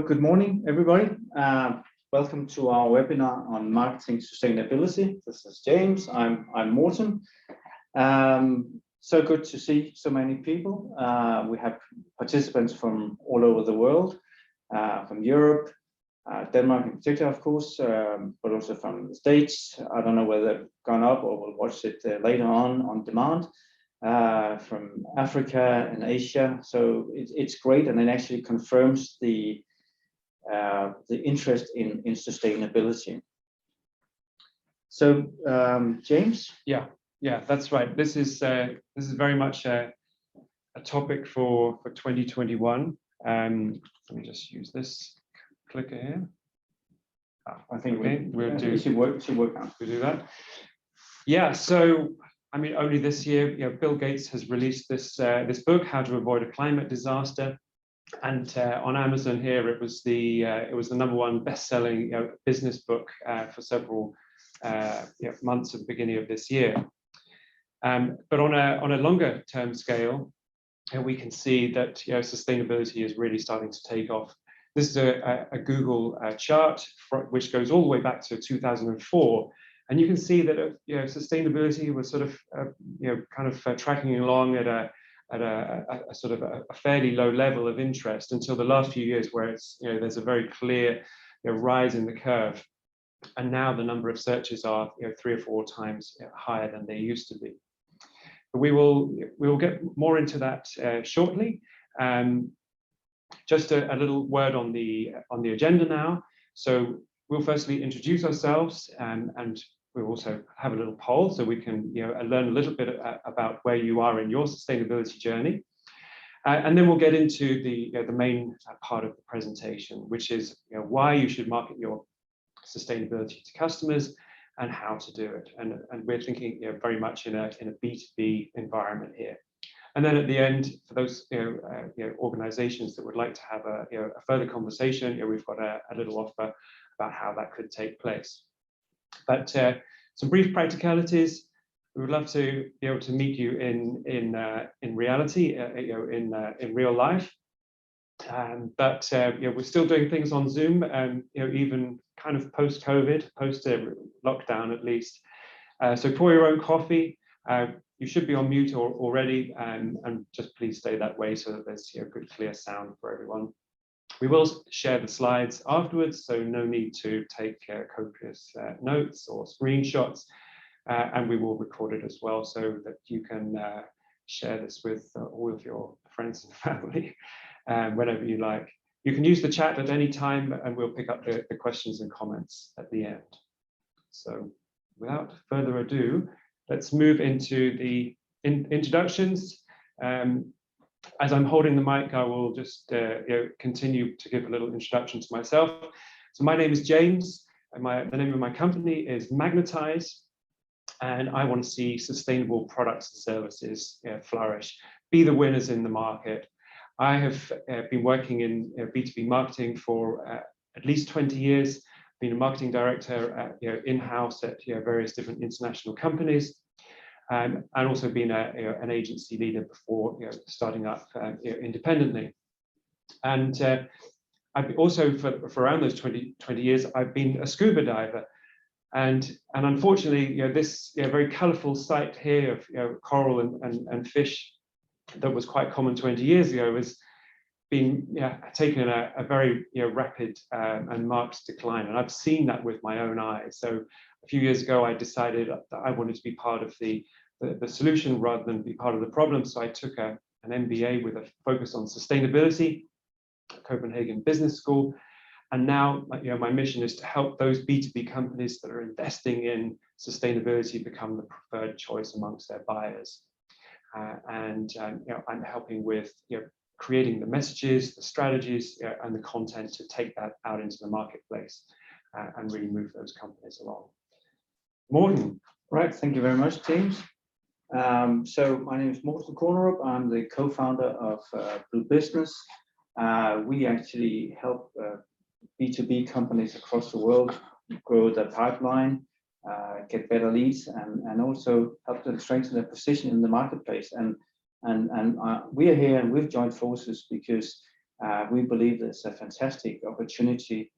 Good morning, everybody. Welcome to our webinar on marketing sustainability. This is James. I'm Morten. So good to see so many people. We have participants from all over the world, from Europe, Denmark in particular, of course, but also from the States. I don't know whether they've gone up or will watch it later on demand. From Africa and Asia. So it's great, and it actually confirms the interest in sustainability. So James? Yeah, that's right. This is very much a topic for 2021. Let me just use this clicker here. I think we'll do. It should work now. We'll do that. Yeah. So I mean, only this year, Bill Gates has released this book, How to Avoid a Climate Disaster. And on Amazon here, it was the #1 best-selling business book for several months at the beginning of this year. But on a longer-term scale, we can see that sustainability is really starting to take off. This is a Google chart which goes all the way back to 2004, and you can see that sustainability was sort of tracking along at a sort of a fairly low level of interest until the last few years, where it's there's a very clear rise in the curve, and now the number of searches are 3 or 4 times higher than they used to be. But we will get more into that shortly. Just a little word on the agenda now. So we'll firstly introduce ourselves, and we'll also have a little poll so we can learn a little bit about where you are in your sustainability journey. And then we'll get into the main part of the presentation, which is why you should market your sustainability to customers and how to do it. And we're thinking very much in a B2B environment here. And then at the end, for those organizations that would like to have a further conversation, we've got a little offer about how that could take place. But some brief practicalities. We would love to be able to meet you in reality, in real life. But we're still doing things on Zoom, even kind of post-COVID, post-lockdown at least. So pour your own coffee. You should be on mute already, and just please stay that way so that there's good, clear sound for everyone. We will share the slides afterwards, so no need to take copious notes or screenshots, and we will record it as well so that you can share this with all of your friends and family whenever you like. You can use the chat at any time, and we'll pick up the questions and comments at the end. So without further ado, let's move into the introductions. As I'm holding the mic, I will just continue to give a little introduction to myself. So my name is James, and the name of my company is Magnetize, and I want to see sustainable products and services flourish, be the winners in the market. I have been working in B2B marketing for at least 20 years, been a marketing director in-house at various different international companies. And also been an agency leader before starting up independently. And I've also, for around those 20 years, I've been a scuba diver. And unfortunately, this very colourful sight here of coral and fish that was quite common 20 years ago has been taken a very rapid and marked decline. And I've seen that with my own eyes. So a few years ago, I decided that I wanted to be part of the solution rather than be part of the problem. So I took an MBA with a focus on sustainability at Copenhagen Business School. And now my mission is to help those B2B companies that are investing in sustainability become the preferred choice amongst their buyers. And I'm helping with creating the messages, the strategies, and the content to take that out into the marketplace and really move those companies along. Morten. Right, thank you very much, James. So my name is Morten Kornerup. I'm the co-founder of Blue Business. We actually help B2B companies across the world grow their pipeline, get better leads, and also help them strengthen their position in the marketplace. And we are here, and we've joined forces because We believe there's a fantastic opportunity,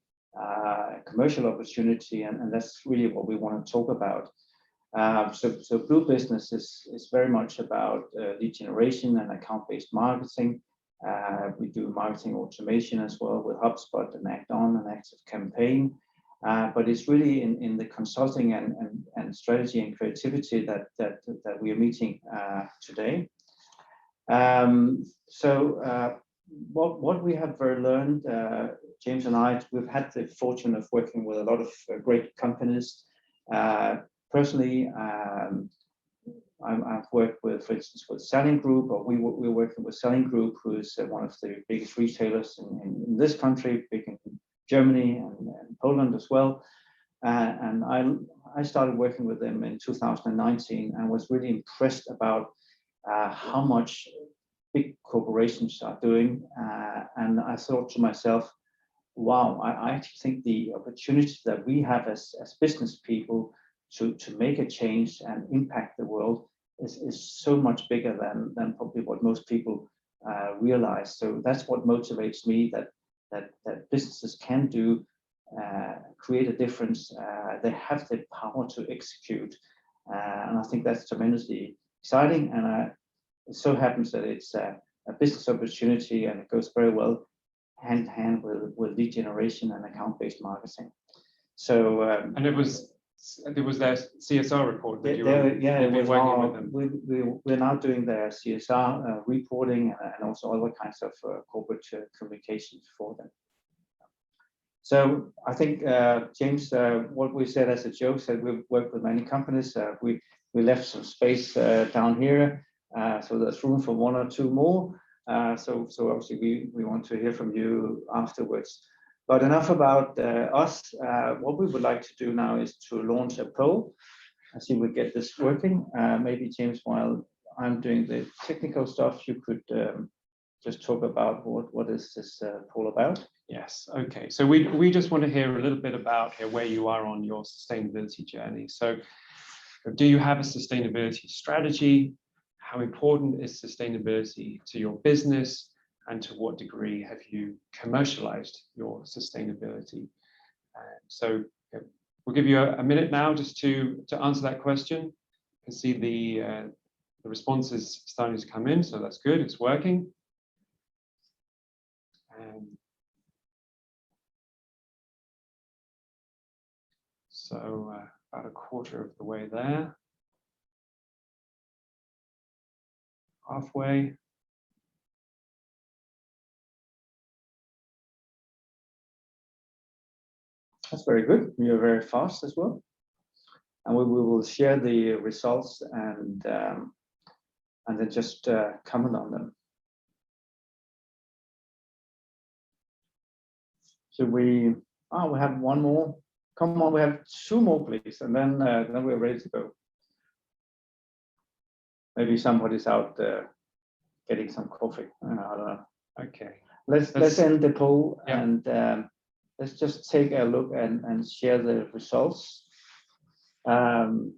commercial opportunity, and that's really what we want to talk about. So Blue Business is very much about lead generation and account-based marketing. We do marketing automation as well with HubSpot and Act-On and ActiveCampaign. But it's really in the consulting and strategy and creativity that we are meeting today. What we have learned, James and I, we've had the fortune of working with a lot of great companies. Personally, I've worked with, for instance, with Selling Group, or we're working with Selling Group, who is one of the biggest retailers in this country, big in Germany and Poland as well. And I started working with them in 2019 and was really impressed about how much big corporations are doing. And I thought to myself, wow, I actually think the opportunity that we have as business people to make a change and impact the world is so much bigger than probably what most people realize. So that's what motivates me, that businesses can do, create a difference. They have the power to execute. And I think that's tremendously exciting. And it so happens that it's a business opportunity, and it goes very well hand in hand with lead generation and account-based marketing. So and it was their CSR report that you were working with them. We're now doing their CSR reporting and also other kinds of corporate communications for them. So I think, James, what we said as a joke, said we've worked with many companies. We left some space down here, so there's room for one or two more. So obviously we want to hear from you afterwards. But enough about us. What we would like to do now is to launch a poll. I see we get this working. Maybe James, while I'm doing the technical stuff, you could just talk about what is this poll about. Yes. Okay. So we just want to hear a little bit about where you are on your sustainability journey. So, do you have a sustainability strategy? How important is sustainability to your business? And to what degree have you commercialized your sustainability? So we'll give you a minute now just to answer that question. You can see the responses starting to come in, so that's good, it's working. So about a quarter of the way there. Halfway. That's very good. You're very fast as well. And we will share the results and then just comment on them. Should we? Oh, we have one more. Come on, we have two more, please, and then we're ready to go. Maybe somebody's out getting some coffee. I don't know. Okay. Let's end the poll, yeah. And let's just take a look and share the results. So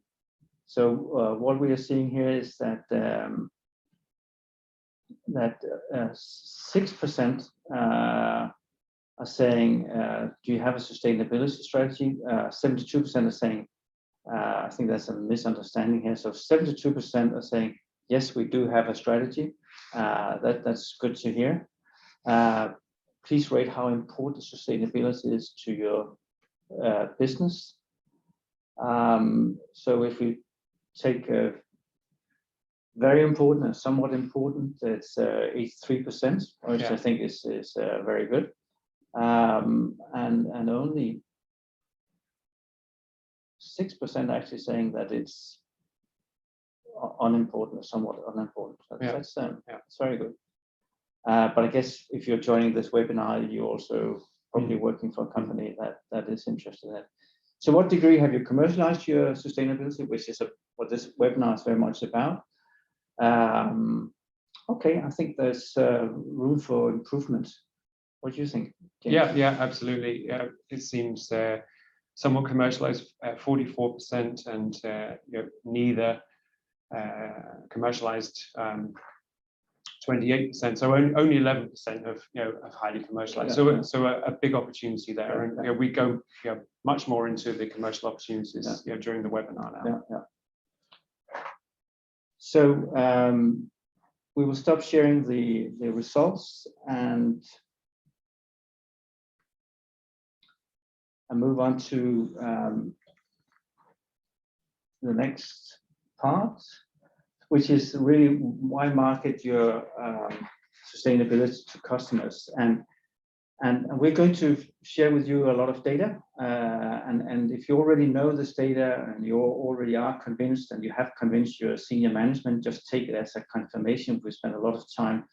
what we are seeing here is that 6% are saying, do you have a sustainability strategy? 72% are saying, I think that's a misunderstanding here. So 72% are saying, yes, we do have a strategy. That's good to hear. Please rate how important sustainability is to your business. So if we take very important and somewhat important, it's 83%, which I think is very good. And only 6% actually saying that it's unimportant, somewhat unimportant. That's very good. But I guess if you're joining this webinar, you're also probably working for a company that is interested in it. So what degree have you commercialized your sustainability, which is what this webinar is very much about? Okay, I think there's room for improvement. What do you think, James? Yeah, absolutely. It seems somewhat commercialized, 44%, and neither commercialized 28%, so only 11% of of highly commercialized. So a big opportunity there, and we go much more into the commercial opportunities during the webinar now. So we will stop sharing the results and move on to the next part, which is really why market your sustainability to customers. And we're going to share with you a lot of data. And if you already know this data and you already are convinced and you have convinced your senior management, just take it as a confirmation. We spend a lot of time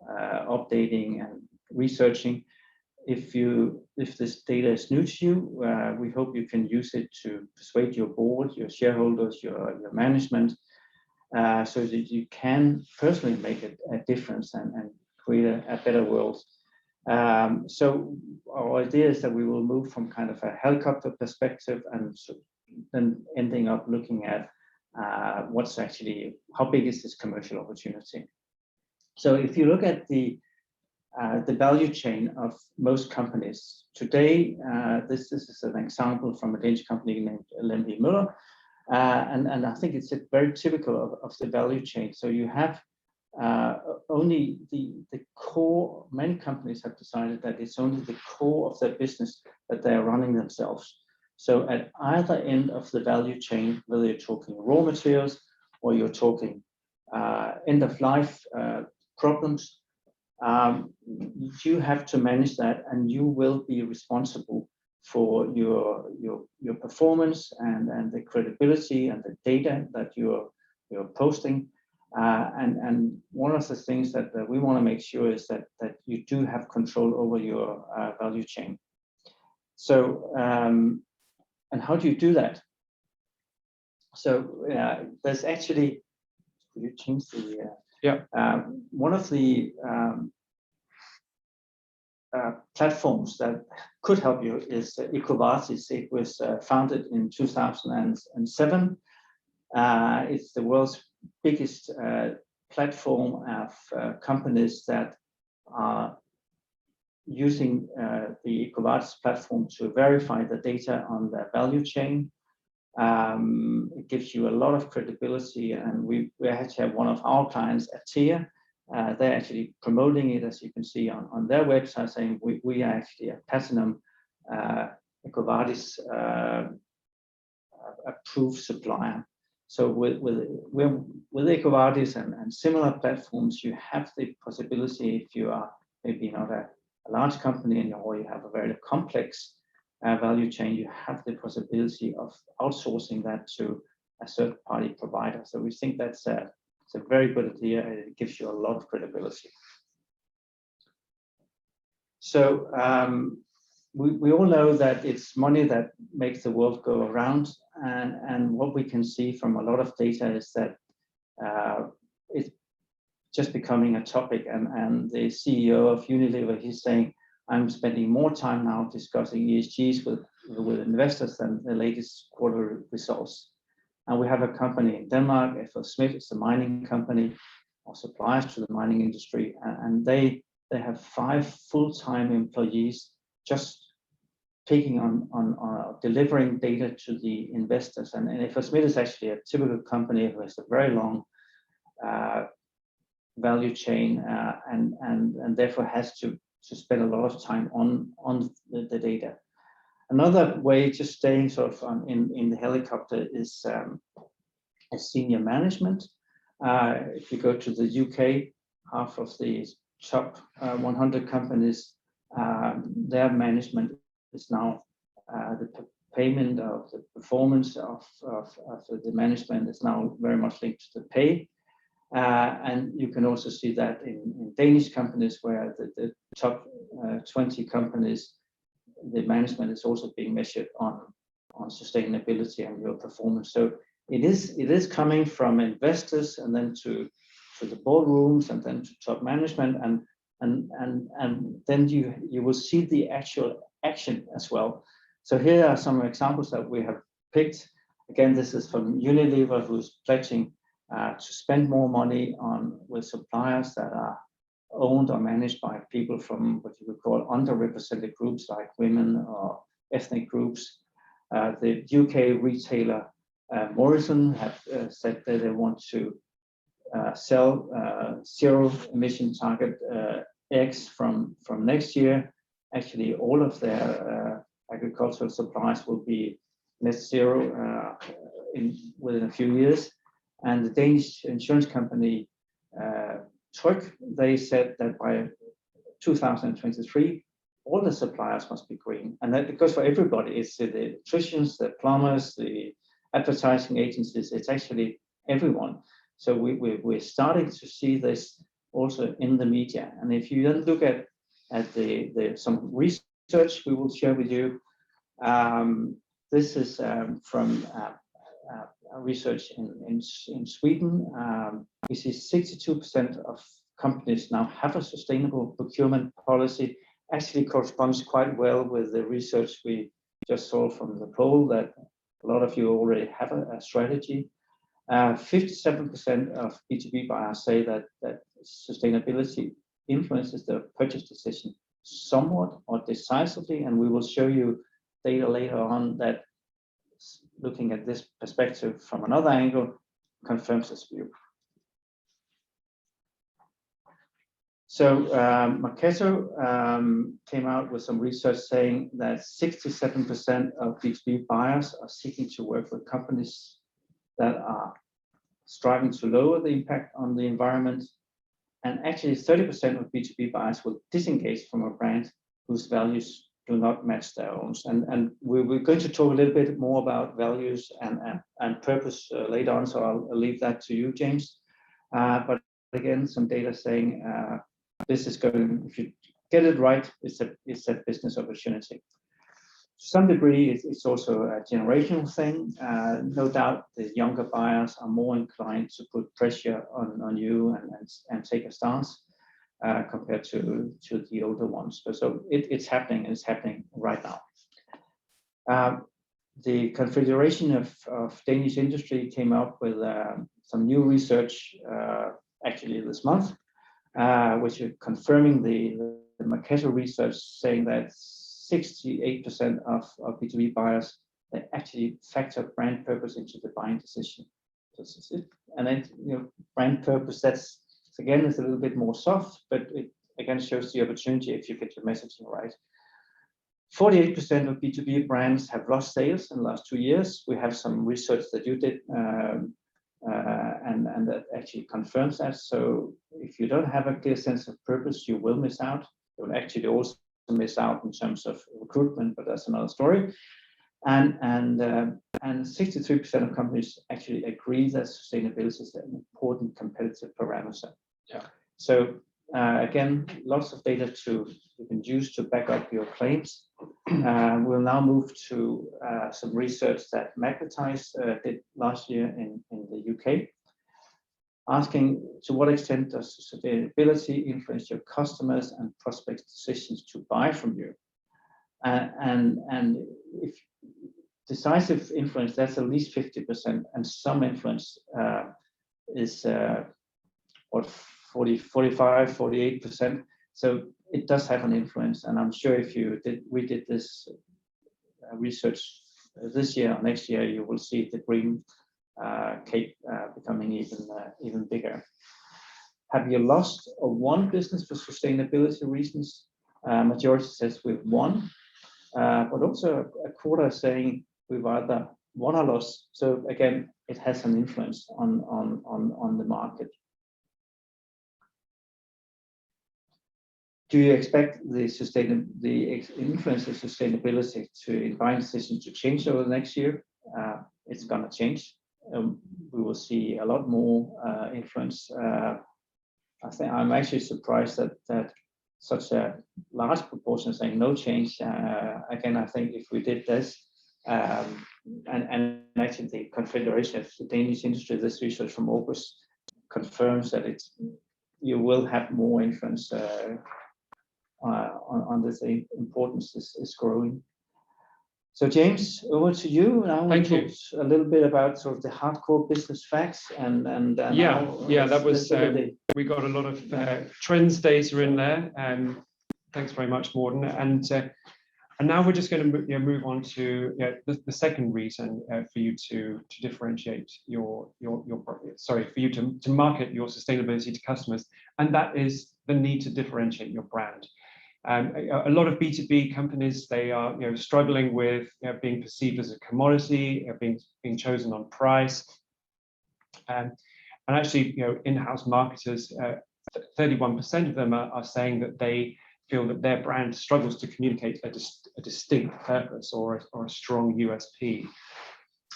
updating and researching. If this data is new to you, we hope you can use it to persuade your board, your shareholders, your management, so that you can personally make a difference and create a better world. So our idea is that we will move from kind of a helicopter perspective and then ending up looking at what's actually, how big is this commercial opportunity. So if you look at the value chain of most companies today, this is an example from a Danish company named Lemvig Møller, and I think it's very typical of the value chain. So you have only the core. Many companies have decided that it's only the core of their business that they are running themselves. So at either end of the value chain, whether you're talking raw materials or you're talking end of life problems, you have to manage that, and you will be responsible for your performance and the credibility and the data that you're posting. And one of the things that we want to make sure is that you do have control over your value chain. So and how do you do that? So there's actually, could you change the one of the platforms that could help you is EcoVadis. It was founded in 2007. It's the world's biggest platform of companies that are using the EcoVadis platform to verify the data on their value chain. It gives you a lot of credibility, and we actually have one of our clients, Atea. They're actually promoting it, as you can see on their website, saying we are actually a platinum EcoVadis approved supplier. So with EcoVadis and similar platforms, you have the possibility, if you are maybe not a large company or you have a very complex value chain, you have the possibility of outsourcing that to a third-party provider. So we think it's a very good idea, and it gives you a lot of credibility. So we all know that it's money that makes the world go around, and what we can see from a lot of data is that it's just becoming a topic. And the CEO of Unilever, he's saying, I'm spending more time now discussing ESGs with investors than the latest quarter results. And we have a company in Denmark, FLSmidth, it's a mining company, or suppliers to the mining industry, and they have 5 full-time employees just taking on delivering data to the investors. And FLSmidth is actually a typical company who has a very long value chain and therefore has to spend a lot of time on the data. Another way, just staying sort of in the helicopter, is senior management. If you go to the UK, half of the top 100 companies, their management is now the payment of the performance of the management is now very much linked to the pay. And you can also see that in Danish companies, where the top 20 companies, the management is also being measured on sustainability and your performance. So it is coming from investors and then to the boardrooms and then to top management, and then you will see the actual action as well. So here are some examples that we have picked. Again, this is from Unilever, who's pledging to spend more money on with suppliers that are owned or managed by people from what you would call underrepresented groups like women or ethnic groups. The UK retailer Morrison have said that they want to sell zero emission target eggs from next year. Actually, all of their agricultural supplies will be net zero within a few years. And the Danish insurance company Tryg, they said that by 2023, all the suppliers must be green. And that because for everybody, it's the electricians, the plumbers, the advertising agencies, it's actually everyone. So we're starting to see this also in the media. And if you then look at some research we will share with you, this is from research in Sweden. We see 62% of companies now have a sustainable procurement policy. Actually corresponds quite well with the research we just saw from the poll that a lot of you already have a strategy. 57% of B2B buyers say that sustainability influences their purchase decision somewhat or decisively, and we will show you data later on that, looking at this perspective from another angle, confirms this view. So Marketo came out with some research saying that 67% of B2B buyers are seeking to work with companies that are striving to lower the impact on the environment. And actually 30% of B2B buyers will disengage from a brand whose values do not match their own. And we're going to talk a little bit more about values and purpose later on, so I'll leave that to you, James. But again, some data saying this is going, if you get it right, it's a business opportunity. To some degree, it's also a generational thing. No doubt the younger buyers are more inclined to put pressure on you and take a stance compared to the older ones. So it's happening, and it's happening right now. The Confederation of Danish Industry came up with some new research actually this month, which is confirming the Marketo research, saying that 68% of B2B buyers, they actually factor brand purpose into the buying decision. And then, brand purpose, that's again, is a little bit more soft, but it again shows the opportunity if you get your messaging right. 48% of B2B brands have lost sales in the last 2 years. We have some research that you did, and that actually confirms that. So if you don't have a clear sense of purpose, you will miss out. You will actually also miss out in terms of recruitment, but that's another story. And 63% of companies actually agree that sustainability is an important competitive parameter. Yeah. So again, lots of data you can use to back up your claims. We'll now move to some research that Magnetize did last year in the UK, asking to what extent does sustainability influence your customers and prospects' decisions to buy from you? And if decisive influence, that's at least 50%, and some influence is 45, 48%. So it does have an influence, and I'm sure if we did this research this year or next year, you will see the green cake becoming even bigger. Have you lost or won business for sustainability reasons? Majority says we've won, but also a quarter saying we've either won or lost. So again, it has an influence on the market. Do you expect the influence of sustainability in buying decisions to change over the next year? It's going to change. We will see a lot more influence. I think I'm actually surprised that such a large proportion is saying no change. Again, I think if we did this, and actually the Confederation of the Danish Industry, this research from August confirms that you will have more influence on this. Importance is growing. So James, over to you. Now we Thank you. talked a little bit about sort of the hardcore business facts and yeah, that was we got a lot of trends data in there. Thanks very much, Morten. And now we're just going to move on to the second reason for you to differentiate for you to market your sustainability to customers, and that is the need to differentiate your brand. A lot of B2B companies, they are struggling with being perceived as a commodity, being chosen on price, and actually in-house marketers, 31% of them are saying that they feel that their brand struggles to communicate a distinct purpose or a strong USP.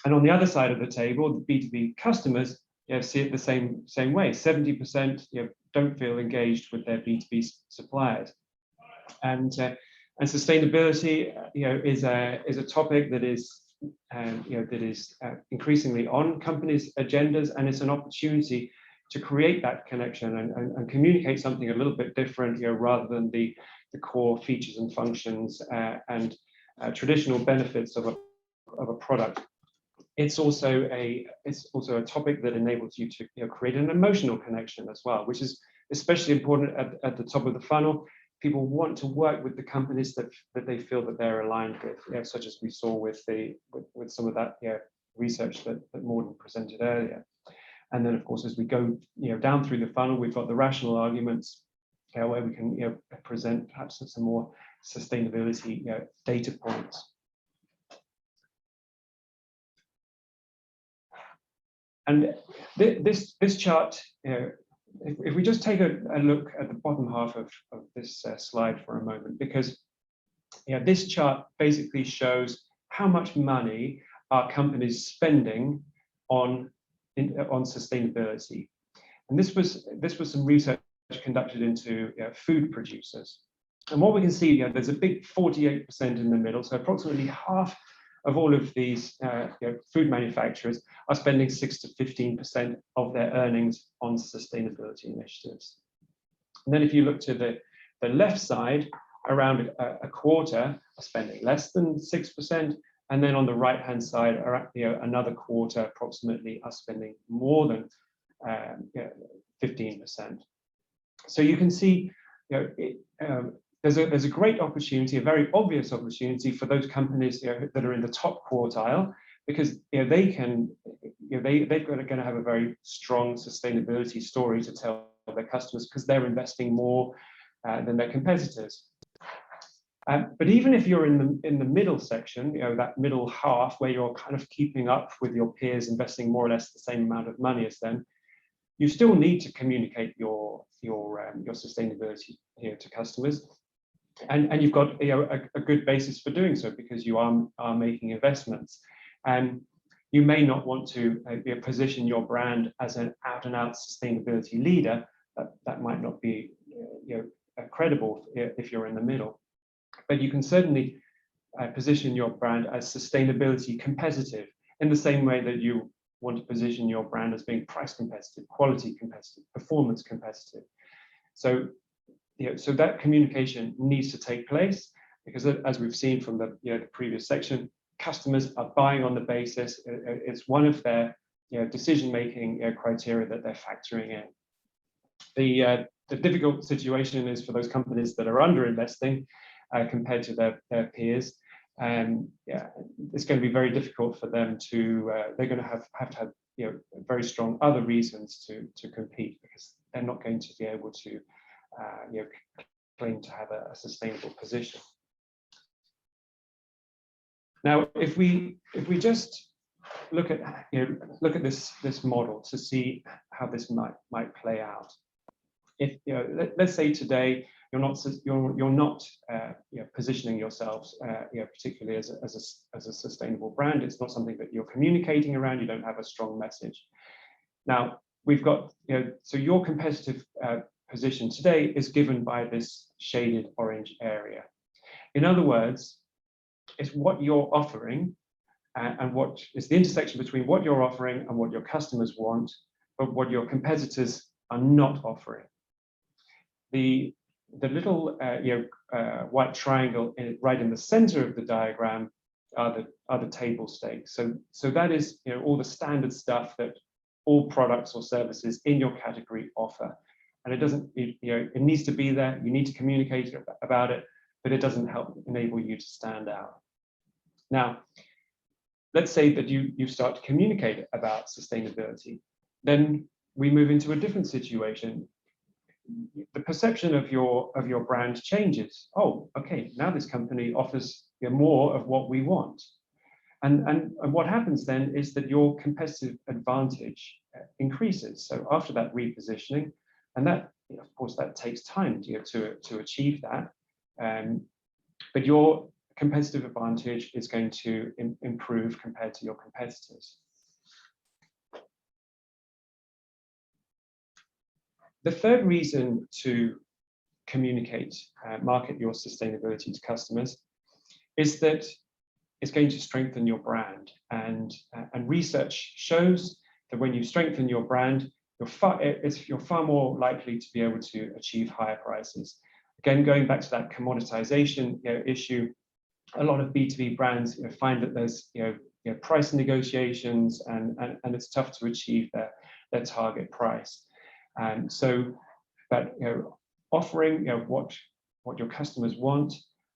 And on the other side of the table, the B2B customers see it the same way. 70% don't feel engaged with their B2B suppliers. And sustainability is a topic that is increasingly on companies' agendas, and it's an opportunity to create that connection and communicate something a little bit different, rather than the core features and functions and traditional benefits of a product. It's also a topic that enables you to create an emotional connection as well, which is especially important at the top of the funnel. People want to work with the companies that they feel that they're aligned with, such as we saw with some of that research that Morten presented earlier. And then, of course, as we go down through the funnel, we've got the rational arguments where we can present perhaps some more sustainability data points. And this chart, if we just take a look at the bottom half of this slide for a moment, because this chart basically shows how much money are companies spending on sustainability. And this was some research conducted into food producers. And what we can see, there's a big 48% in the middle, so approximately half of all of these food manufacturers are spending 6 to 15% of their earnings on sustainability initiatives. And then if you look to the left side, around a quarter are spending less than 6%, and then on the right-hand side, another quarter approximately are spending more than 15%. So you can see, there's a great opportunity, a very obvious opportunity for those companies that are in the top quartile, because they're going to have a very strong sustainability story to tell their customers, because they're investing more than their competitors. But even if you're in the middle section, that middle half where you're kind of keeping up with your peers, investing more or less the same amount of money as them, you still need to communicate your sustainability here to customers. And you've got a good basis for doing so, because you are making investments, and you may not want to position your brand as an out-and-out sustainability leader. That might not be credible if you're in the middle, but you can certainly position your brand as sustainability competitive, in the same way that you want to position your brand as being price competitive, quality competitive, performance competitive. So so that communication needs to take place, because as we've seen from the previous section, customers are buying on the basis, it's one of their decision-making criteria that they're factoring in. The difficult situation is for those companies that are under-investing compared to their peers. And it's going to be very difficult for them to, they're going to have to have very strong other reasons to compete, because they're not going to be able to claim to have a sustainable position. Now, if we just look at this model to see how this might play out. If let's say today you're not positioning yourselves particularly as a sustainable brand. It's not something that you're communicating around. You don't have a strong message. Now we've got so your competitive position today is given by this shaded orange area. In other words, it's what you're offering and what is the intersection between what you're offering and what your customers want, but what your competitors are not offering. The little white triangle right in the center of the diagram the table stakes. So that is, you know, all the standard stuff that all products or services in your category offer. And it doesn't, you know, it needs to be there. You need to communicate about it, but it doesn't help enable you to stand out. Now, let's say that you start to communicate about sustainability. Then we move into a different situation. The perception of your brand changes. Oh, okay, now this company offers, you know, more of what we want. And what happens then is that your competitive advantage increases. So after that repositioning, and that, you know, of course, that takes time, you know, to achieve that. But your competitive advantage is going to improve compared to your competitors. The third reason to communicate, market your sustainability to customers is that it's going to strengthen your brand. And research shows that when you strengthen your brand, you're far more likely to be able to achieve higher prices. Again, going back to that commoditization, you know, issue, a lot of B2B brands, you know, find that there's, you know, price negotiations and it's tough to achieve their target price. So, but, you know, offering, you know, what your customers want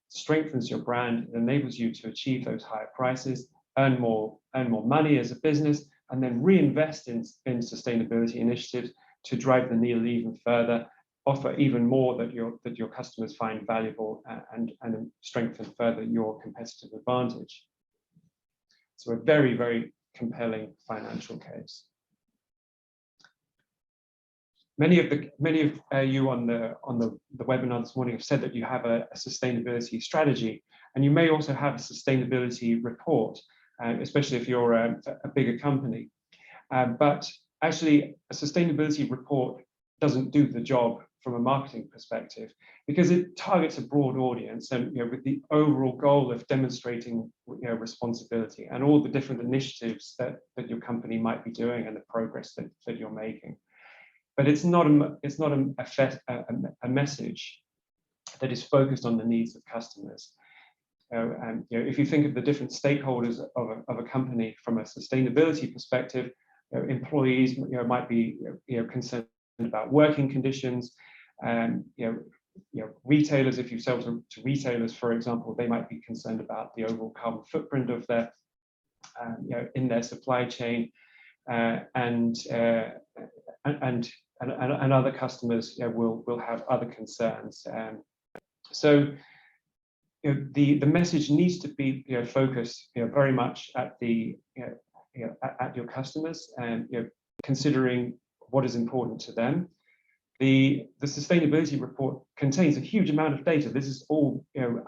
strengthens your brand, it enables you to achieve those higher prices, earn more money as a business, and then reinvest in sustainability initiatives to drive the needle even further, offer even more that your customers find valuable, and strengthen further your competitive advantage. So a very, very compelling financial case. Many of you on the webinar this morning have said that you have a sustainability strategy, and you may also have a sustainability report, especially if you're a bigger company. But actually, a sustainability report doesn't do the job from a marketing perspective, because it targets a broad audience, and, you know, with the overall goal of demonstrating, you know, responsibility and all the different initiatives that your company might be doing and the progress that you're making. But it's not a message that is focused on the needs of customers. And, you know, if you think of the different stakeholders of a company from a sustainability perspective, you know, employees, you know, might be, you know, concerned about working conditions, and, you know, retailers, if you sell to retailers, for example, they might be concerned about the overall carbon footprint of their, you know, in their supply chain, and other customers, you know, will have other concerns. So, you know, the message needs to be, you know, focused, you know, very much at the, at your customers, and, you know, considering what is important to them. The sustainability report contains a huge amount of data. This is all, you know,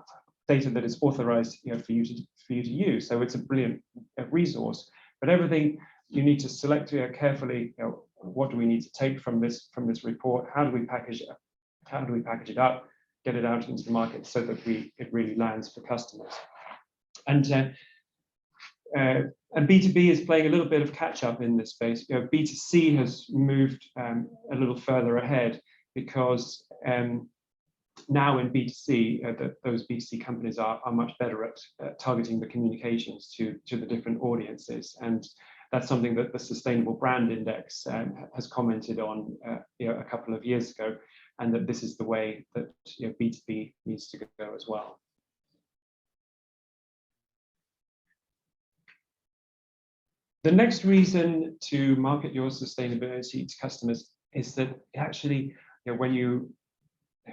data that is authorized, you know, for you to use. So it's a brilliant resource. But everything you need to select, you know, carefully. You know, what do we need to take from this report? How do we package it? How do we package it up? Get it out into the market so that it really lands for customers. And B2B is playing a little bit of catch up in this space. You know, B2C has moved a little further ahead, because now in B2C, those B2C companies are much better at targeting the communications to the different audiences. And that's something that the Sustainable Brand Index has commented on, you know, a couple of years ago, and that this is the way that, you know, B2B needs to go as well. The next reason to market your sustainability to customers is that actually, you know,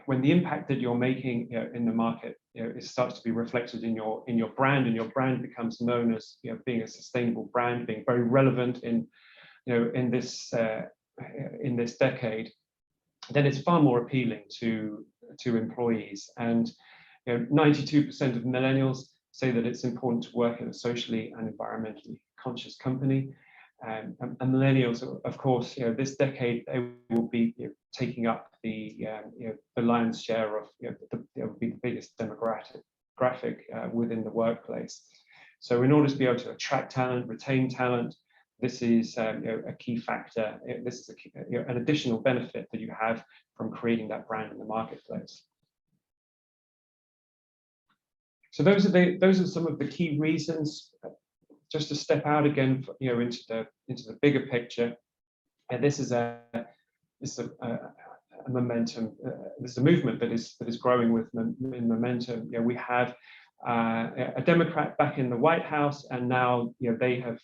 when the impact that you're making, you know, in the market, you know, it starts to be reflected in your brand, and your brand becomes known as, you know, being a sustainable brand, being very relevant in, you know, in this decade, then it's far more appealing to employees. And, you know, 92% of millennials say that it's important to work in a socially and environmentally conscious company. And millennials, of course, you know, this decade they will be, you know, taking up the you know, the lion's share of, you know, they will be the biggest demographic within the workplace. So in order to be able to attract talent, retain talent, this is, you know, a key factor. This is you know, an additional benefit that you have from creating that brand in the marketplace. So those are some of the key reasons. Just to step out again, into the bigger picture. And this is a momentum. This is a movement that is growing with momentum. We have a Democrat back in the White House, and now they have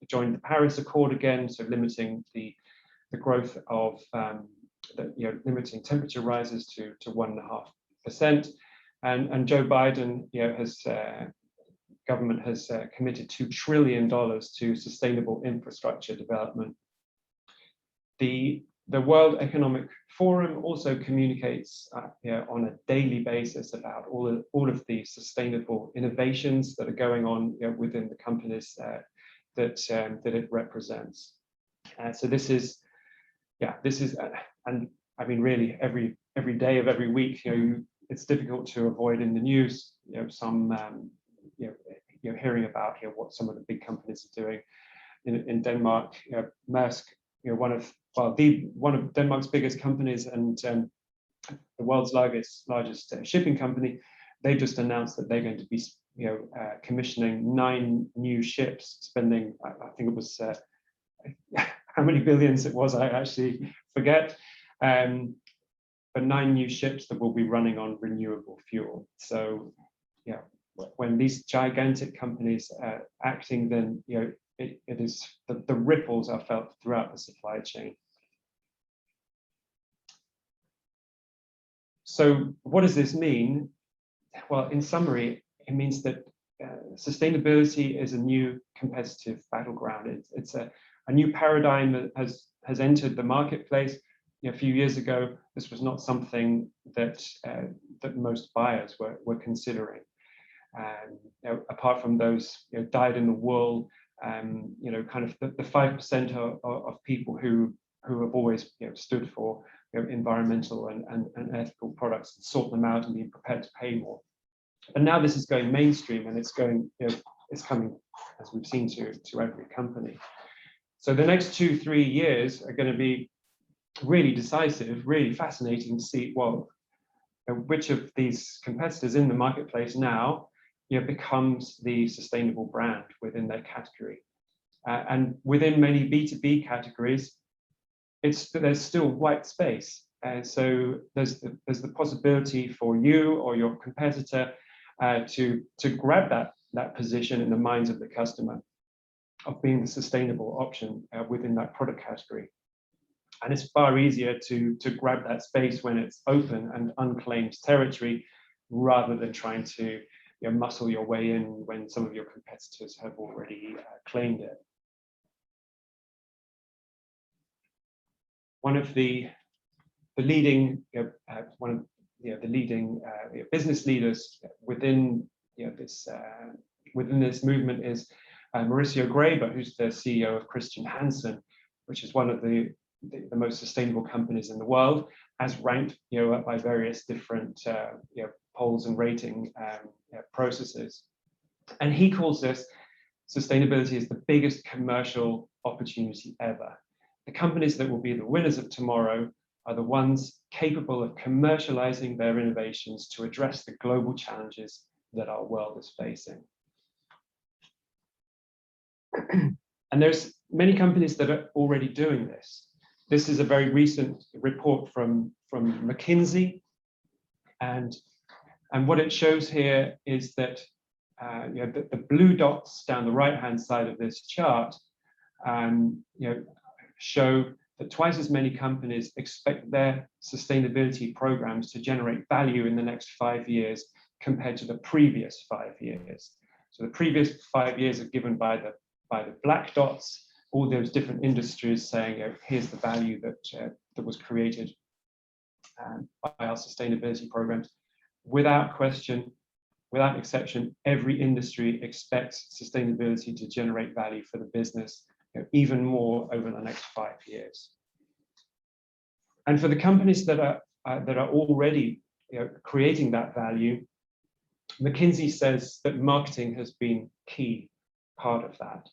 joined the Paris Accord again, so limiting the growth of limiting temperature rises to 1.5%. And Joe Biden government has committed $2 trillion to sustainable infrastructure development. The World Economic Forum also communicates on a daily basis about all of the sustainable innovations that are going on within the companies that it represents. So this is, and I mean, really every day of every week, it's difficult to avoid in the news, some hearing about what some of the big companies are doing in Denmark. Maersk, one of Denmark's biggest companies and the world's largest shipping company, they just announced that they're going to be commissioning 9 new ships, spending I think it was how many billions it was, I actually forget, but 9 new ships that will be running on renewable fuel. So when these gigantic companies are acting, then it is the ripples are felt throughout the supply chain. So what does this mean? Well, in summary, it means that sustainability is a new competitive battleground. It's a new paradigm that has entered the marketplace. A few years ago, this was not something that most buyers were considering. Apart from those dyed in the wool, kind of the 5% of people who have always stood for environmental and ethical products, and sought them out and been prepared to pay more. But now this is going mainstream, and it's going, it's coming, as we've seen, to every company. So the next 2-3 years are going to be really decisive, really fascinating to see, well, which of these competitors in the marketplace now becomes the sustainable brand within their category. And within many B2B categories, there's still white space. So there's the possibility for you or your competitor to grab that position in the minds of the customer of being the sustainable option within that product category. And it's far easier to grab that space when it's open and unclaimed territory, rather than trying to muscle your way in when some of your competitors have already claimed it. One of the leading business leaders within within this movement is Mauricio Graeber, who's the CEO of Christian Hansen, which is one of the most sustainable companies in the world, as ranked by various different polls and rating processes. And he calls this sustainability as the biggest commercial opportunity ever. The companies that will be the winners of tomorrow are the ones capable of commercializing their innovations to address the global challenges that our world is facing. And there's many companies that are already doing this. This is a very recent report from McKinsey, and what it shows here is that the blue dots down the right-hand side of this chart show that twice as many companies expect their sustainability programs to generate value in the next 5 years compared to the previous 5 years. So the previous 5 years are given by the black dots, all those different industries saying, here's the value that was created by our sustainability programs. Without question, without exception, every industry expects sustainability to generate value for the business, even more over the next 5 years. And for the companies that are already creating that value, McKinsey says that marketing has been key part of that.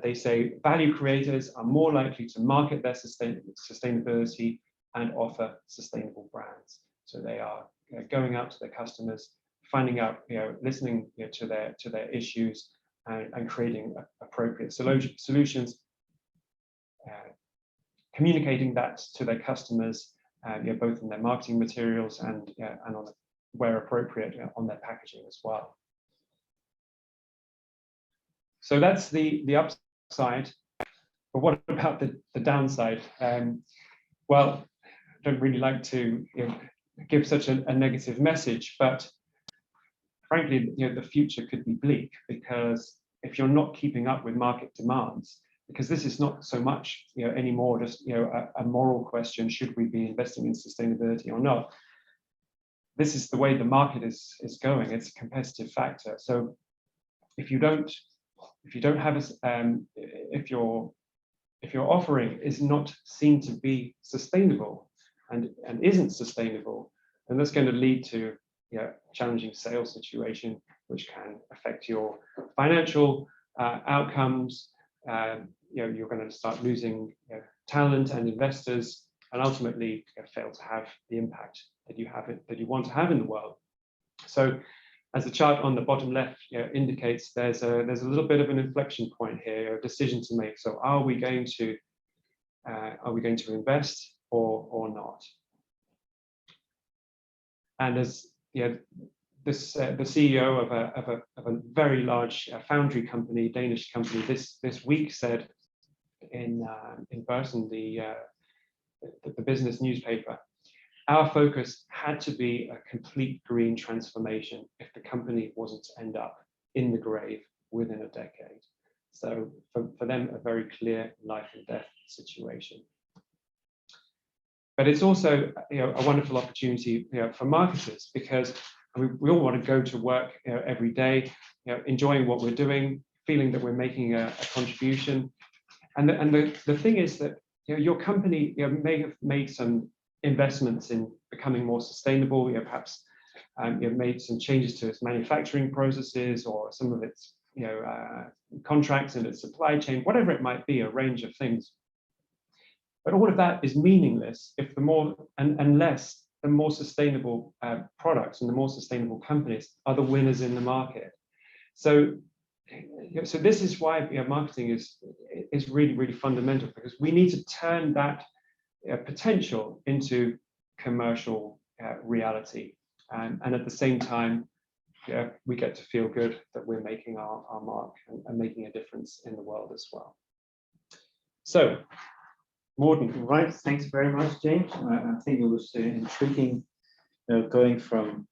They say value creators are more likely to market their sustainability and offer sustainable brands. So they are going out to their customers, finding out, listening to their issues, and creating appropriate solutions, communicating that to their customers, both in their marketing materials and on where appropriate on their packaging as well. So that's the upside. But what about the downside? Well, I don't really like to give such a negative message, but frankly, the future could be bleak, because if you're not keeping up with market demands, because this is not so much anymore just a moral question, should we be investing in sustainability or not? This is the way the market is going. It's a competitive factor. So if your offering is not seen to be sustainable and isn't sustainable, then that's going to lead to challenging sales situation, which can affect your financial outcomes. You're going to start losing talent and investors, and ultimately fail to have the impact that you want to have in the world. So, as the chart on the bottom left indicates, there's a little bit of an inflection point here, a decision to make. So, are we going to invest or not? And as the CEO of a very large foundry company, Danish company, this week said in person, the business newspaper, our focus had to be a complete green transformation if the company wasn't to end up in the grave within a decade. So for them, a very clear life and death situation. But it's also a wonderful opportunity for marketers, because we all want to go to work every day, enjoying what we're doing, feeling that we're making a contribution. And the thing is that your company may have made some investments in becoming more sustainable. Perhaps made some changes to its manufacturing processes, or some of its contracts and its supply chain, whatever it might be, a range of things. But all of that is meaningless if unless the more sustainable products and the more sustainable companies are the winners in the market. So this is why marketing is really, really fundamental, because we need to turn that potential into commercial reality, and at the same time, we get to feel good that we're making our mark and making a difference in the world as well. So, Morten. Right, thanks very much, James. I think it was intriguing, going from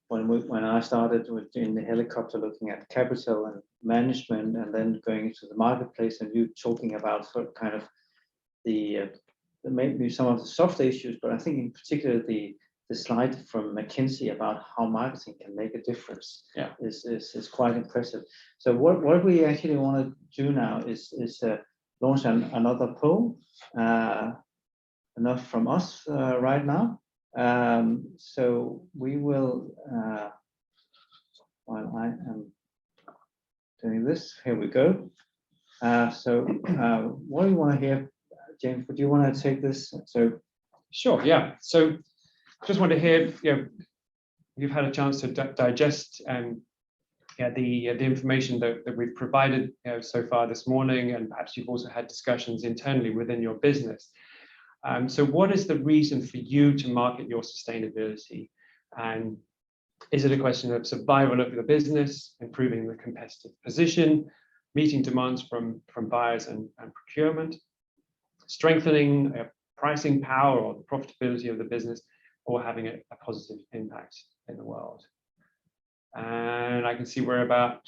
when I started in the helicopter, looking at capital and management, and then going into the marketplace, and you talking about sort of kind of maybe some of the soft issues, but I think in particular the slide from McKinsey about how marketing can make a difference is quite impressive. So what we actually want to do now is launch another poll, enough from us right now. So we will, while I am doing this, here we go. So what do you want to hear, James? Would you want to take this? So sure, yeah. So just want to hear, you've had a chance to digest the information that we've provided so far this morning, and perhaps you've also had discussions internally within your business. So what is the reason for you to market your sustainability? And is it a question of survival of the business, improving the competitive position, meeting demands from buyers and procurement, strengthening pricing power or the profitability of the business, or having a positive impact in the world? And I can see we're about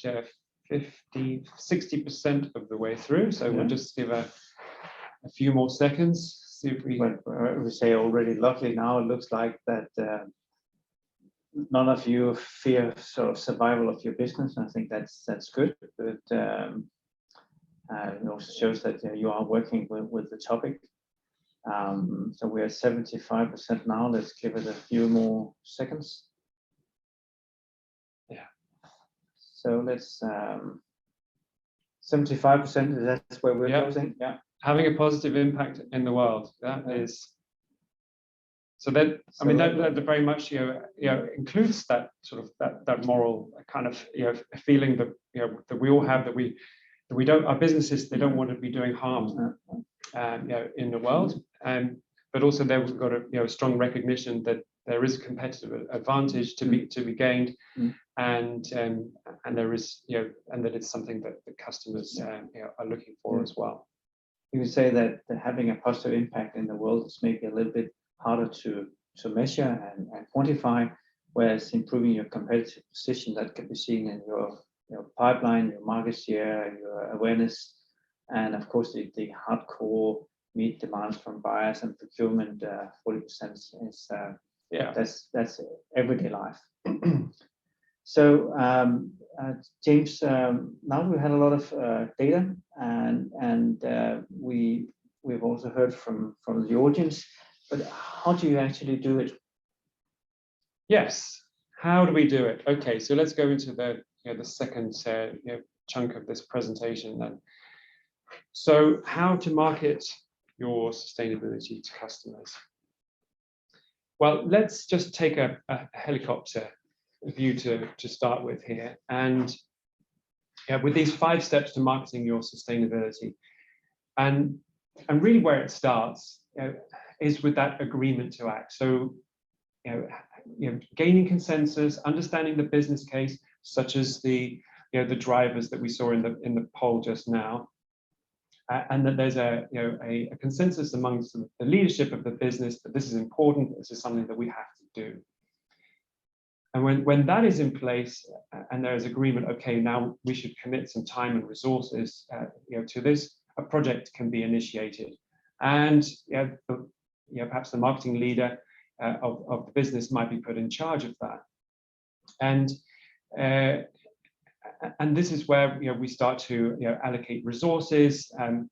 50-60% of the way through, so we'll just give a few more seconds, see if we... we say already, luckily now it looks like that none of you fear sort of survival of your business. I think that's good, but it also shows that you are working with the topic. So we're at 75% now. Let's give it a few more seconds. Yeah. So let's 75%. That's where we're closing. Yeah. Having a positive impact in the world. That is So that, I mean, that very much, includes that sort of that moral kind of, feeling that, that we all have, that we don't, our businesses, they don't want to be doing harm, in the world. But also they've got a strong recognition that there is a competitive advantage to be gained, and there is, and that it's something that the customers are looking for as well. You would say that having a positive impact in the world is maybe a little bit harder to measure and quantify, whereas improving your competitive position, that can be seen in your pipeline, your market share, your awareness, and of course the hardcore meet demands from buyers and procurement. 40% is that's everyday life. So James, now we had a lot of data, and we've also heard from the audience, but how do you actually do it? Yes, how do we do it? Okay, so let's go into the second chunk of this presentation then. So how to market your sustainability to customers? Well, let's just take a helicopter view to start with here, and with these 5 steps to marketing your sustainability, and really where it starts is with that agreement to act. So gaining consensus, understanding the business case, such as the drivers that we saw in the poll just now, and that there's a consensus amongst the leadership of the business that this is important, this is something that we have to do. And when that is in place and there is agreement, okay, now we should commit some time and resources to this, a project can be initiated. And perhaps the marketing leader of the business might be put in charge of that. And this is where we start to allocate resources and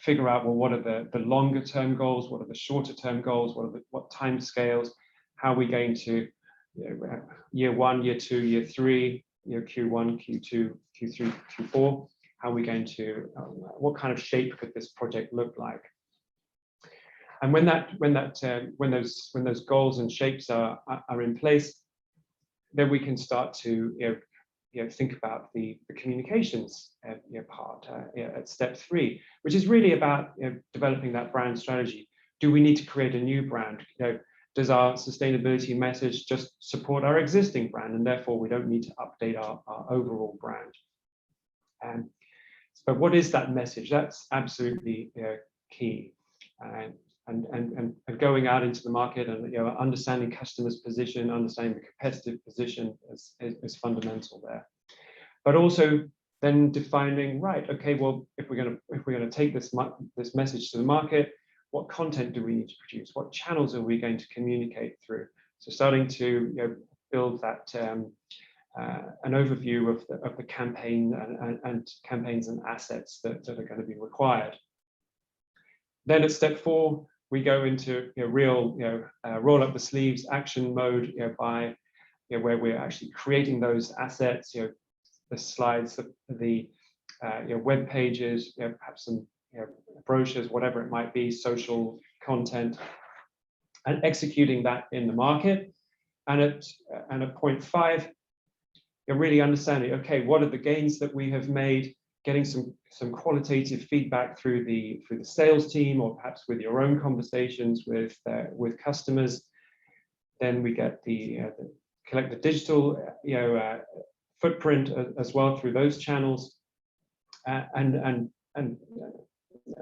figure out, well, what are the longer term goals, what are the shorter term goals, what time scales, how are we going to year 1, year 2, year 3, Q1, Q2, Q3, Q4, how are we going to, what kind of shape could this project look like? And when those goals and shapes are in place, then we can start to think about the communications part at step 3, which is really about developing that brand strategy. Do we need to create a new brand? Does our sustainability message just support our existing brand, and therefore we don't need to update our overall brand? But what is that message? That's absolutely key. And going out into the market and understanding customers' position, understanding the competitive position is fundamental there. But also then defining, right, okay, well, if we're going to take this message to the market, what content do we need to produce? What channels are we going to communicate through? So starting to build that an overview of the campaign and campaigns and assets that are going to be required. Then at step 4, we go into real roll up the sleeves action mode by where we're actually creating those assets, the slides, the web pages, perhaps some brochures, whatever it might be, social content, and executing that in the market. And at point 5, you're really understanding, okay, what are the gains that we have made, getting some qualitative feedback through the sales team, or perhaps with your own conversations with customers. Then we get collect the digital footprint as well through those channels, and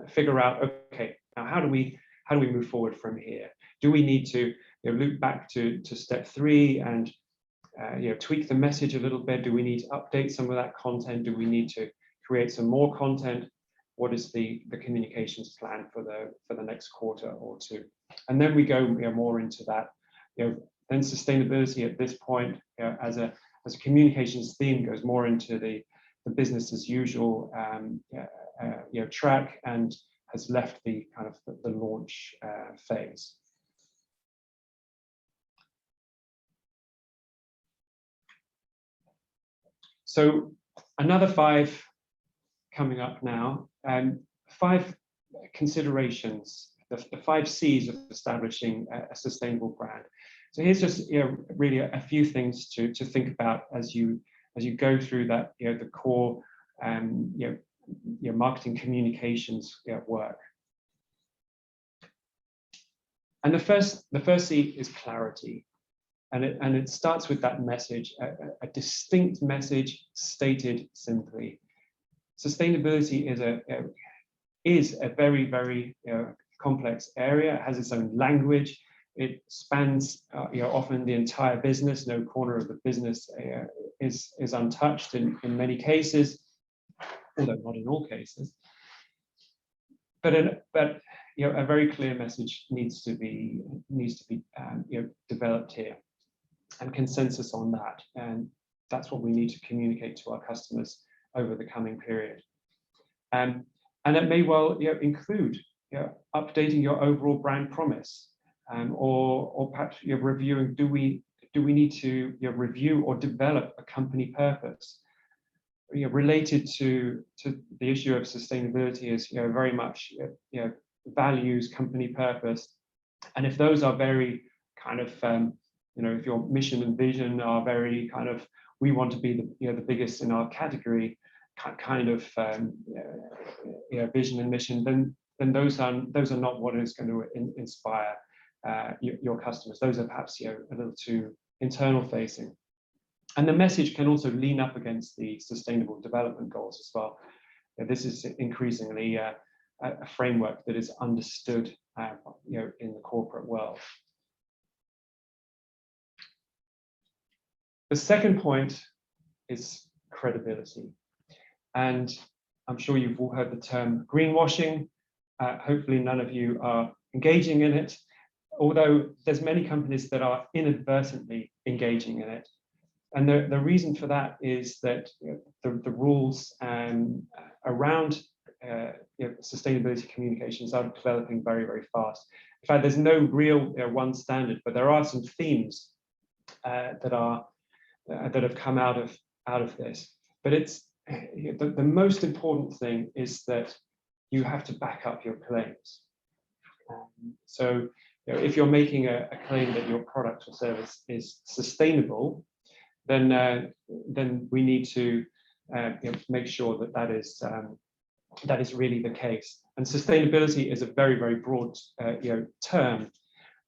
figure out, okay, now how do we move forward from here? Do we need to loop back to step 3 and tweak the message a little bit? Do we need to update some of that content? Do we need to create some more content? What is the communications plan for the next quarter or 2? And then we go more into that. Then sustainability at this point, as a communications theme, goes more into the business as usual track, and has left the kind of the launch phase. So another 5 coming up now, and 5 considerations the 5 C's of establishing a sustainable brand. So here's just really a few things to think about as you go through that the core marketing communications work. And the first C is clarity, and it starts with that message, a distinct message stated simply. Sustainability is a very, very complex area. It has its own language. It spans often the entire business. No corner of the business is untouched in many cases, although not in all cases. But a very clear message needs to be developed here, and consensus on that, and that's what we need to communicate to our customers over the coming period. And it may well include updating your overall brand promise, or perhaps reviewing, do we need to review or develop a company purpose related to the issue of sustainability is very much values, company purpose. And if those are very kind of if your mission and vision are very kind of, we want to be the biggest in our category kind of vision and mission, then those are not what is going to inspire your customers. Those are perhaps a little too internal facing. And the message can also lean up against the sustainable development goals as well. This is increasingly a framework that is understood in the corporate world. The second point is credibility. And I'm sure you've all heard the term greenwashing. Hopefully none of you are engaging in it, although there's many companies that are inadvertently engaging in it. And the reason for that is that the rules around sustainability communications are developing very, very fast. In fact, there's no real one standard, but there are some themes that have come out of this. But it's the most important thing is that you have to back up your claims. So if you're making a claim that your product or service is sustainable, then we need to make sure that is really the case. And sustainability is a very, very broad term.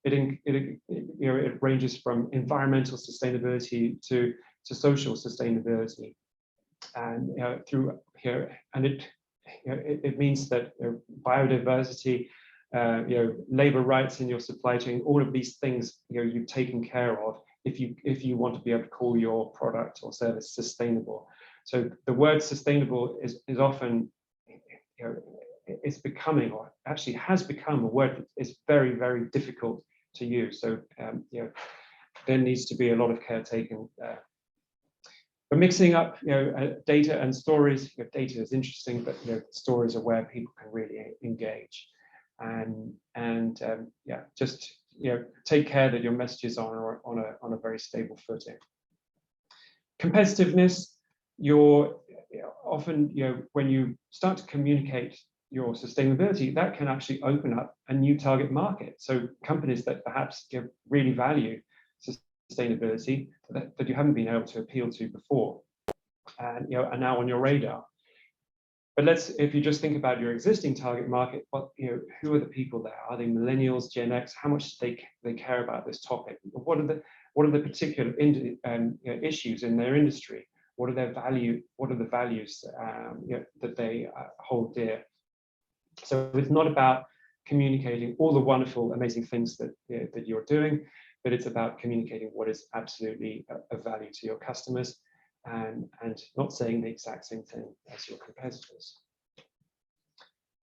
It ranges from environmental sustainability to social sustainability, and it means that biodiversity, labor rights in your supply chain, all of these things you've taken care of if you want to be able to call your product or service sustainable. So the word sustainable is often it's becoming, or actually has become, a word that is very, very difficult to use. So there needs to be a lot of care taken there. But mixing up data and stories, data is interesting, but stories are where people can really engage, and just take care that your messages are on a very stable footing. Competitiveness, you're often when you start to communicate your sustainability, that can actually open up a new target market. So companies that perhaps really value sustainability that you haven't been able to appeal to before, and are now on your radar. But if you just think about your existing target market, who are the people there? Are they millennials, Gen X? How much do they care about this topic? What are the particular issues in their industry? What are their value? What are the values that they hold dear? So it's not about communicating all the wonderful, amazing things that you're doing, but it's about communicating what is absolutely of value to your customers, and not saying the exact same thing as your competitors.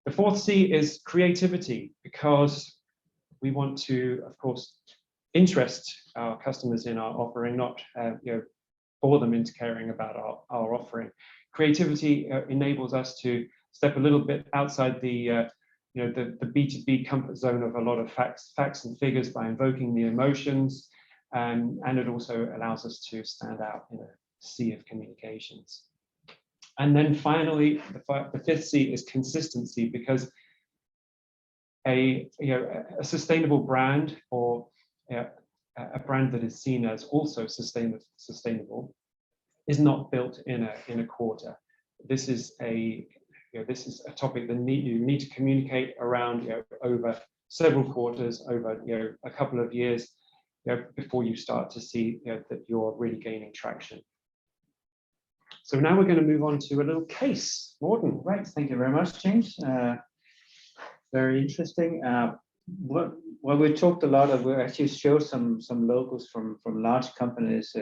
The fourth C is creativity, because we want to, of course, interest our customers in our offering, not bore them into caring about our offering. Creativity enables us to step a little bit outside the B2B comfort zone of a lot of facts and figures by invoking the emotions, and it also allows us to stand out in a sea of communications. And then finally, the fifth C is consistency, because a sustainable brand, or a brand that is seen as also sustainable is not built in a quarter. This is a topic that you need to communicate around over several quarters, over a couple of years, before you start to see that you're really gaining traction. So now we're going to move on to a little case. Morten. Right, thank you very much, James. Very interesting. Well, we talked a lot of, we actually showed some logos from large companies,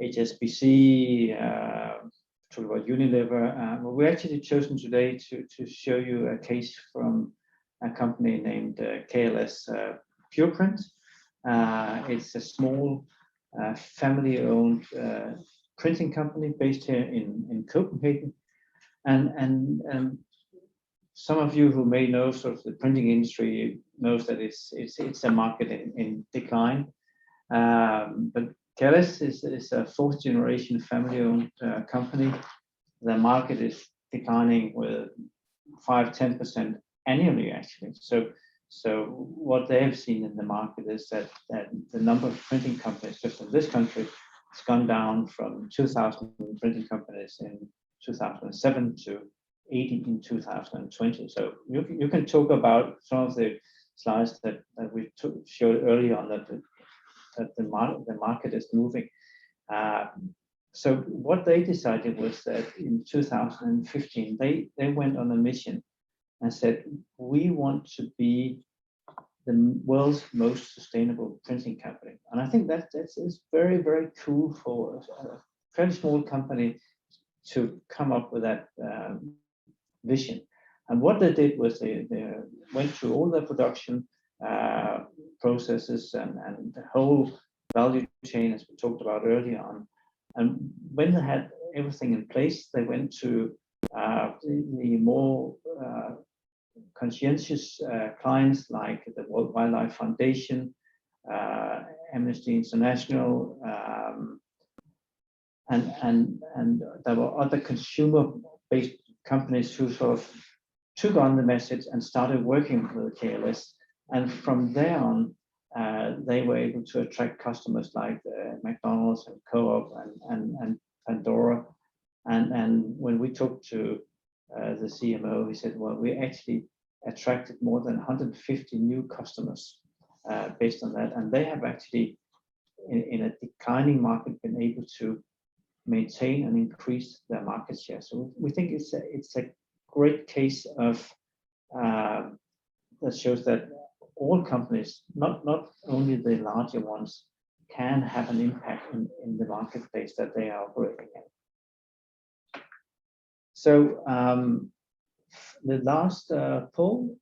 HSBC, talked about Unilever. We actually chosen today to show you a case from a company named KLS Pureprint. It's a small family-owned printing company based here in Copenhagen, and some of you who may know sort of the printing industry knows that it's a market in decline. But KLS is a fourth generation family-owned company. The market is declining with 5-10% annually, actually. So what they have seen in the market is that the number of printing companies just in this country has gone down from 2,000 printing companies in 2007 to 80 in 2020. So you can talk about some of the slides that we showed earlier on, that the market is moving. So what they decided was that in 2015 they went on a mission and said, we want to be the world's most sustainable printing company. And I think that is very, very cool for a fairly small company to come up with that vision. And what they did was they went through all their production processes and the whole value chain, as we talked about earlier on. And when they had everything in place, they went to the more conscientious clients like the World Wildlife Foundation, Amnesty International, and there were other consumer-based companies who sort of took on the message and started working with KLS. And from there on, they were able to attract customers like McDonald's and Co-op and Pandora. And when we talked to the CMO, he said, well, we actually attracted more than 150 new customers based on that. And they have actually, in a declining market, been able to maintain and increase their market share. So we think it's a great case of that shows that all companies, not only the larger ones, can have an impact in the marketplace that they are operating in. So the last poll,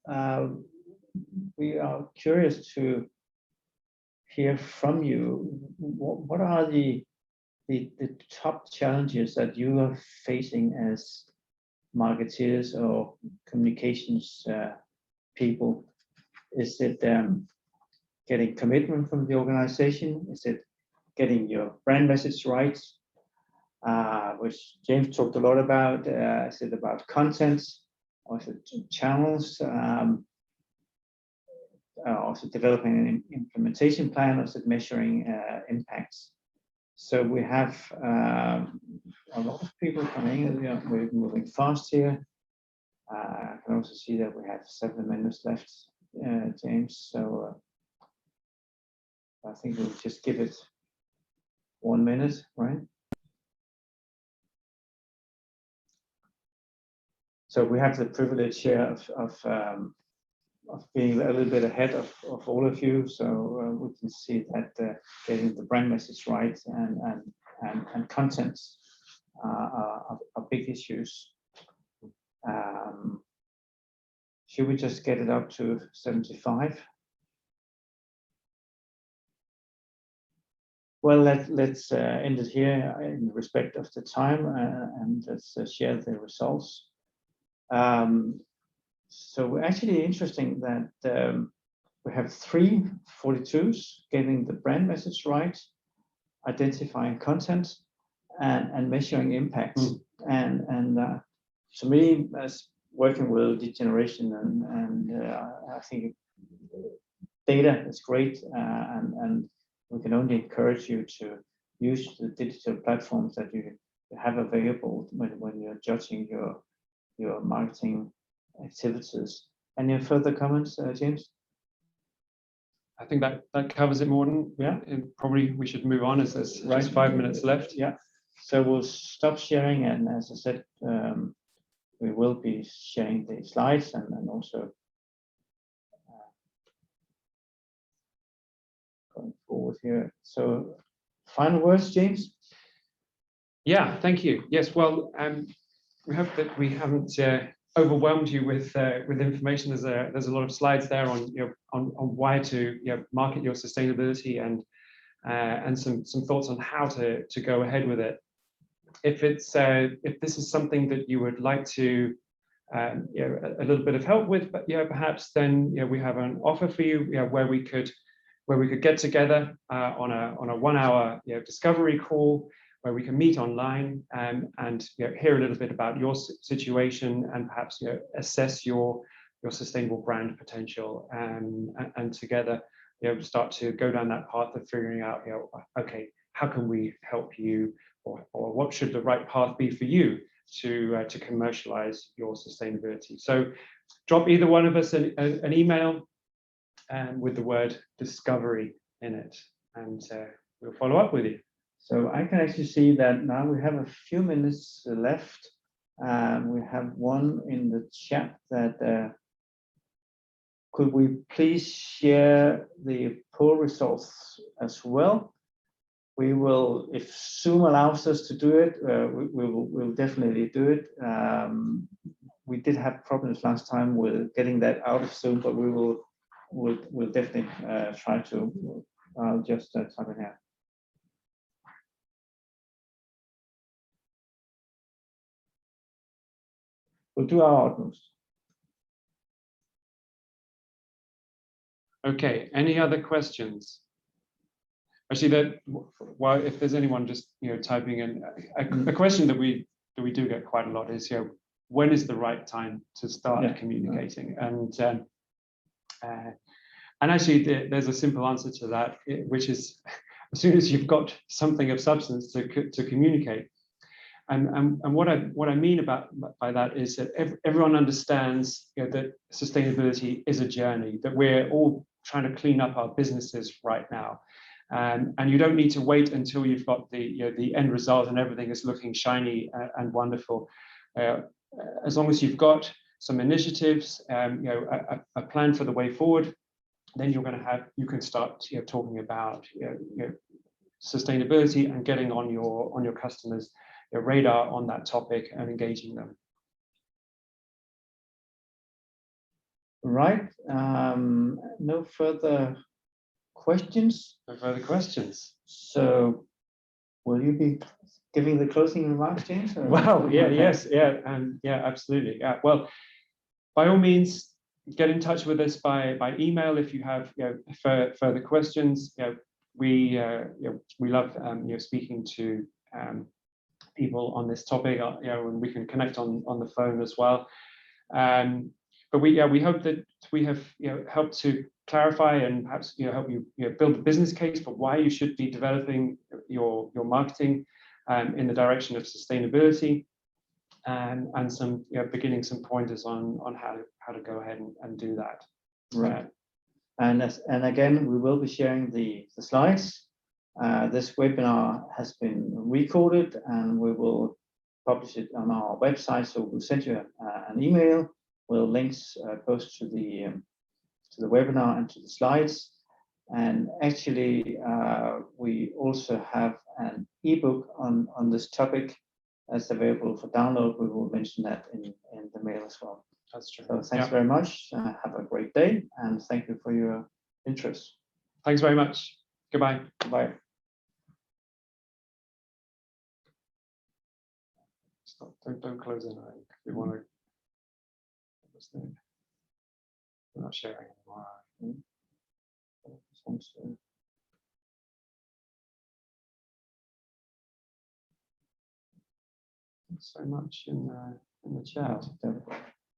we are curious to hear from you. What are the top challenges that you are facing as marketeers or communications people? Is it getting commitment from the organization? Is it getting your brand message right, which James talked a lot about? Is it about content, or is it channels? Also developing an implementation plan, or is it measuring impacts? So we have a lot of people coming in. We're moving fast here. I can also see that we have 7 minutes left, James. So I think we'll just give it 1 minute, right? So we have the privilege here of being a little bit ahead of all of you. So we can see that getting the brand message right and content are big issues. Should we just get it up to 75? Well, let's end it here in respect of the time, and let's share the results. So actually interesting that we have 3 42s getting the brand message right, identifying content, and measuring impacts. And to me, as working with lead generation, and I think data is great, and we can only encourage you to use the digital platforms that you have available when you're judging your marketing activities. Any further comments, James? I think that covers it, Morten. Yeah. And probably we should move on as there's just 5 minutes left. Yeah. So we'll stop sharing, and as I said, we will be sharing the slides and also going forward here. So final words, James? Yeah, thank you. Yes, well, we hope that we haven't overwhelmed you with information. There's a lot of slides there on on why to market your sustainability, and some thoughts on how to go ahead with it. If this is something that you would like to a little bit of help with, but perhaps then we have an offer for you where we could get together on a 1 hour discovery call, where we can meet online and hear a little bit about your situation, and perhaps assess your sustainable brand potential, and together start to go down that path of figuring out okay, how can we help you, or what should the right path be for you to commercialize your sustainability. So drop either one of us an email with the word discovery in it, and we'll follow up with you. So I can actually see that now we have a few minutes left. We have one in the chat that could we please share the poll results as well? We will, if Zoom allows us to do it, we'll definitely do it. We did have problems last time with getting that out of Zoom, but we'll definitely try to. I'll just type in here. We'll do our utmost. Okay, any other questions? Actually, well, if there's anyone just typing in a question that we do get quite a lot is when is the right time to start communicating? And actually there's a simple answer to that, which is as soon as you've got something of substance to communicate. And what I mean by that is that everyone understands that sustainability is a journey, that we're all trying to clean up our businesses right now. And you don't need to wait until you've got the end result and everything is looking shiny and wonderful. As long as you've got some initiatives, a plan for the way forward, then you can start talking about sustainability and getting on your customers' radar on that topic and engaging them. Right. No further questions? No further questions. So will you be giving the closing remarks, James? Wow, yes, absolutely. Well, by all means, get in touch with us by email if you have further questions. We love speaking to people on this topic. And we can connect on the phone as well. But we hope that we have helped to clarify and perhaps help you build a business case for why you should be developing your marketing in the direction of sustainability, and some beginning some pointers on how to go ahead and do that. Right. And again, we will be sharing the slides. This webinar has been recorded, and we will publish it on our website. So we'll send you an email with links both to the webinar and to the slides. And actually, we also have an ebook on this topic that's available for download. We will mention that in the mail as well. That's true. So thanks very much. Have a great day, and thank you for your interest. Thanks very much. Goodbye. Bye. Stop. Don't close it. We want to. We're not sharing anymore. Thanks so much in the chat.